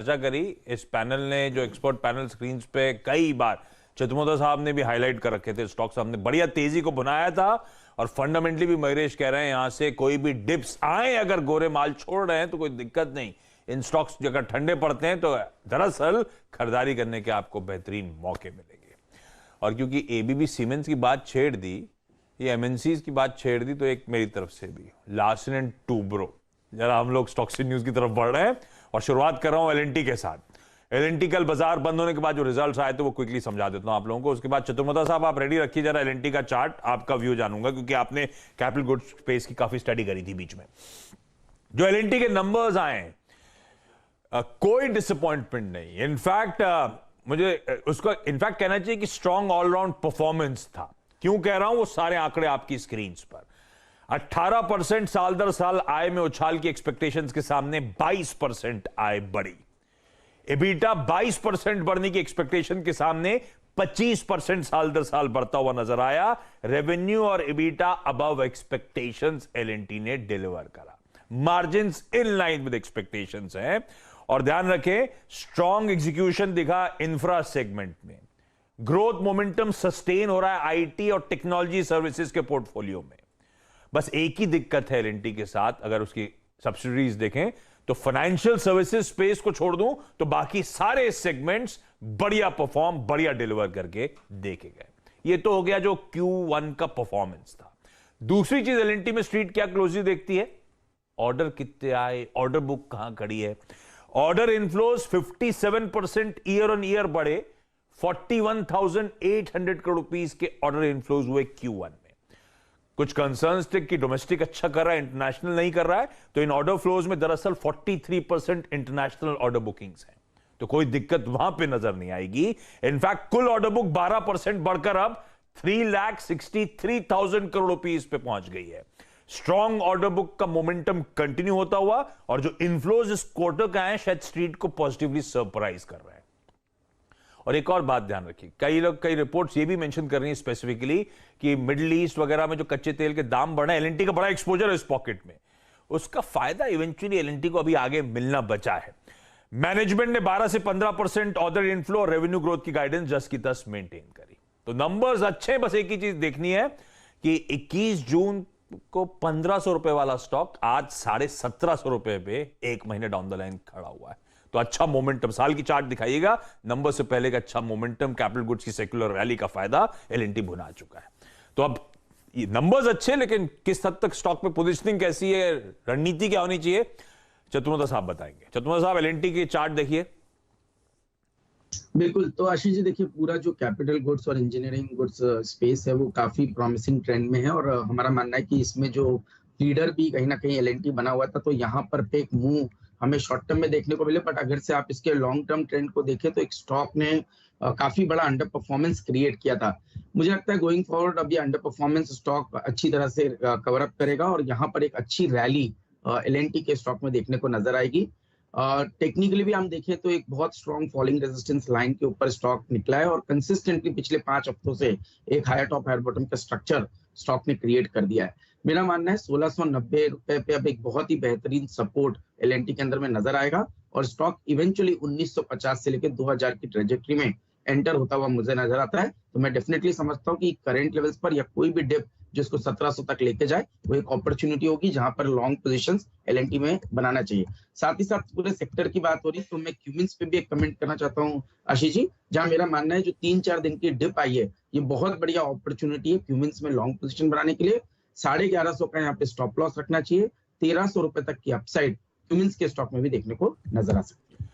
चर्चा करी। इस पैनल ने, जो एक्सपर्ट पैनल स्क्रीन पे कई बार चतुर्वेदी साहब ने भी हाईलाइट कर रखे थे, स्टॉक्स हमने बढ़िया तेजी को बनाया था और फंडामेंटली भी महेश कह रहे हैं यहां से कोई भी डिप्स आए, अगर गोरे माल छोड़ रहे हैं तो कोई दिक्कत नहीं। इन स्टॉक्स अगर ठंडे पड़ते हैं तो दरअसल खरीदारी करने के आपको बेहतरीन मौके मिलेंगे। और क्योंकि एबीबी सीमेंस की बात छेड़ दी, ये एमएनसीज की बात छेड़ दी, तो एक मेरी तरफ से भी लार्सन एंड टूब्रो, जरा हम लोग स्टॉक्स न्यूज की तरफ बढ़ रहे हैं और शुरुआत कर रहा हूं एलएनटी के साथ। एलएनटी कल बाजार बंद होने के बाद जो रिजल्ट्स आए थे वो क्विकली समझा देता हूं आप लोगों को, उसके बाद चतुर्वेदी साहब आप रेडी रखिए जरा एलएनटी का चार्ट, आपका व्यू जानूंगा क्योंकि आपने कैपिटल गुड्स स्पेस की काफी स्टडी करी थी बीच में। जो एलएनटी के नंबर्स आए, कोई डिसअपॉइंटमेंट नहीं, इनफैक्ट मुझे उसका इनफैक्ट कहना चाहिए कि स्ट्रॉन्ग ऑलराउंड परफॉर्मेंस था। क्यों कह रहा हूं, वो सारे आंकड़े आपकी स्क्रीन पर। 18% साल दर साल आय में उछाल की एक्सपेक्टेशंस के सामने 22% आय बढ़ी। एबिटा 22% बढ़ने की एक्सपेक्टेशन के सामने 25% साल दर साल बढ़ता हुआ नजर आया। रेवेन्यू और एबिटा अबव एक्सपेक्टेशंस एलएनटी ने डिलीवर करा। Margins in line with expectations हैं। और ध्यान रखें, स्ट्रॉन्ग एग्जीक्यूशन दिखा इंफ्रा सेगमेंट में। ग्रोथ मोमेंटम सस्टेन हो रहा है आईटी और टेक्नोलॉजी सर्विसेज के पोर्टफोलियो में। बस एक ही दिक्कत है एलएनटी के साथ, अगर उसकी सब्सिडीज देखें तो फाइनेंशियल सर्विसेज स्पेस को छोड़ दूं तो बाकी सारे सेगमेंट्स बढ़िया परफॉर्म, बढ़िया डिलीवर करके देखे गए। ये तो हो गया जो Q1 का परफॉर्मेंस था। दूसरी चीज एलएनटी में स्ट्रीट क्या क्लोजली देखती है, ऑर्डर कितने आए, ऑर्डर बुक कहां खड़ी है। Order inflows 57% year on year बढ़े, 41,800 करोड़ रुपीस के ऑर्डर इनफ्लोज हुए Q1 में। कुछ कंसर्न्स थे कि डोमेस्टिक अच्छा कर रहा है, इंटरनेशनल नहीं कर रहा है, तो इन ऑर्डर फ्लोज में दरअसल 43% इंटरनेशनल ऑर्डर बुकिंग्स हैं, तो कोई दिक्कत वहां पे नजर नहीं आएगी। इनफैक्ट कुल ऑर्डर बुक 12% बढ़कर अब 3,63,000 करोड़ रुपीस पे पहुंच गई है। स्ट्रॉन्ग ऑर्डर बुक का मोमेंटम कंटिन्यू होता हुआ और जो इनफ्लोज इस क्वार्टर का है शायद स्ट्रीट को पॉजिटिवली सरप्राइज कर रहे हैं। और एक और बात ध्यान रखिए, कई रिपोर्ट्स ये भी मेंशन कर रही हैं स्पेसिफिकली कि मिडिल ईस्ट वगैरह में जो कच्चे तेल के दाम बढ़े, एलएनटी का बड़ा एक्सपोजर है इस पॉकेट में, उसका फायदा इवेंचुअली एलएनटी को अभी आगे मिलना बचा है। मैनेजमेंट ने 12 से 15% ऑर्डर इनफ्लो और रेवेन्यू ग्रोथ की गाइडेंस जस्ट की तस मेंटेन करी, तो नंबर्स अच्छे। बस एक ही चीज देखनी है कि 21 जून को 1,500 रुपए वाला स्टॉक आज 1,750 रुपए पे एक महीने डाउन द लाइन खड़ा हुआ है, तो अच्छा मोमेंटम। साल की चार्ट दिखाइएगा, नंबर से पहले का अच्छा मोमेंटम, कैपिटल गुड्स की सेक्युलर रैली का फायदा एलएनटी भुना चुका है। तो अब ये नंबर्स अच्छे, लेकिन किस हद तक स्टॉक में पोजीशनिंग कैसी है, रणनीति क्या होनी चाहिए, चतुर्वेदी साहब बताएंगे। चतुर्वेदी साहब, एलएनटी की चार्ट देखिए। बिल्कुल, तो आशीष जी देखिए, पूरा जो कैपिटल गुड्स और इंजीनियरिंग गुड्स स्पेस है वो काफी प्रॉमिसिंग ट्रेंड में है और हमारा मानना है कि इसमें जो लीडर भी कहीं ना कहीं एलएनटी बना हुआ था, तो यहाँ पर एक मूव हमें शॉर्ट टर्म में देखने को मिले, बट अगर से आप इसके लॉन्ग टर्म ट्रेंड को देखें तो एक स्टॉक ने काफी बड़ा अंडर परफॉर्मेंस क्रिएट किया था। मुझे लगता है गोइंग फॉरवर्ड अब ये अंडर परफॉर्मेंस स्टॉक अच्छी तरह से कवर अप करेगा और यहाँ पर एक अच्छी रैली एलएनटी के स्टॉक में देखने को नजर आएगी। टेक्निकली भी हम देखें तो एक बहुत स्ट्रॉन्ग फॉलिंग रेजिस्टेंस लाइन के ऊपर स्टॉक निकला है और कंसिस्टेंटली पिछले 5 हफ्तों से एक हायर टॉप हायर बॉटम का स्ट्रक्चर स्टॉक ने क्रिएट कर दिया है। मेरा मानना है 1690 रुपए पे अब एक बहुत ही बेहतरीन सपोर्ट एलएनटी के अंदर में नजर आएगा और स्टॉक इवेंचुअली 1950 से लेकर 2000 की ट्रेजेक्टरी में एंटर होता हुआ मुझे नजर आता है। तो मैं डेफिनेटली समझता हूँ कि करंट लेवल्स पर या कोई भी डिप जिसको 1700 तक लेके जाए वो एक अपॉर्चुनिटी होगी जहां पर लॉन्ग पोजीशंस एलएनटी में बनाना चाहिए। साथ ही साथ पूरे सेक्टर की बात हो रही तो मैं क्यूमिंस पे भी एक कमेंट करना चाहता हूं आशीष जी, जहां मेरा मानना है जो 3-4 दिन की डिप आई है ये बहुत बढ़िया अपॉर्चुनिटी है क्यूमिंस में लॉन्ग पोजीशन बनाने के लिए। 1150 का यहाँ पे स्टॉप लॉस रखना चाहिए, 1300 रुपए तक की अपसाइड क्यूमिंस के स्टॉक में भी देखने को नजर आ सकती है।